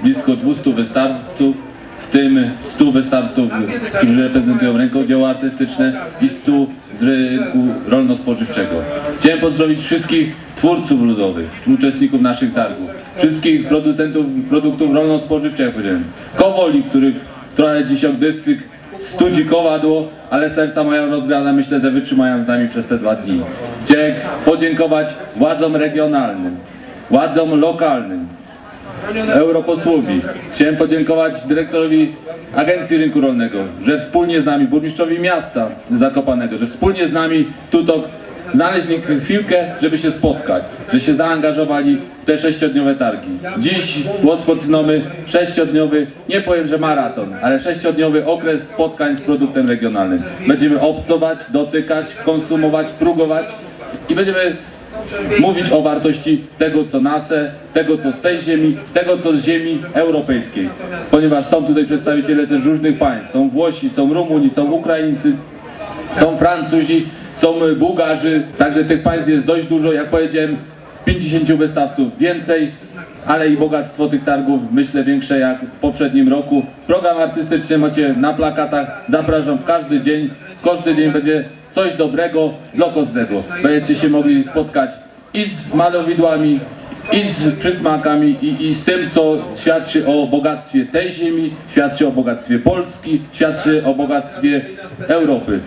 blisko 200 wystawców, w tym 100 wystawców, którzy reprezentują rękodzieło artystyczne i 100 z rynku rolno-spożywczego. Chciałem pozdrowić wszystkich twórców ludowych, uczestników naszych targów, wszystkich producentów produktów rolno-spożywczych, jak powiedziałem, kowoli, których trochę dziś ogdyscyk studzi kowadło, ale serca mają rozgrane, myślę, że wytrzymają z nami przez te 2 dni. Chciałem podziękować władzom regionalnym, władzom lokalnym, europosłowi. Chciałem podziękować dyrektorowi Agencji Rynku Rolnego, że wspólnie z nami, burmistrzowi miasta Zakopanego, że wspólnie z nami tutaj znaleźli chwilkę, żeby się spotkać, że się zaangażowali w te 6-dniowe targi. Dziś rozpoczynamy 6-dniowy, nie powiem, że maraton, ale 6-dniowy okres spotkań z produktem regionalnym. Będziemy obcować, dotykać, konsumować, próbować i będziemy mówić o wartości tego, co nasze, tego, co z tej ziemi, tego, co z ziemi europejskiej. Ponieważ są tutaj przedstawiciele też różnych państw. Są Włosi, są Rumuni, są Ukraińcy, są Francuzi, są Bułgarzy. Także tych państw jest dość dużo. Jak powiedziałem, 50 wystawców więcej, ale i bogactwo tych targów, myślę, większe jak w poprzednim roku. Program artystyczny macie na plakatach. Zapraszam w każdy dzień. Każdy dzień będzie coś dobrego dla każdego. Będziecie się mogli spotkać i z malowidłami, i z przysmakami, i z tym, co świadczy o bogactwie tej ziemi, świadczy o bogactwie Polski, świadczy o bogactwie Europy.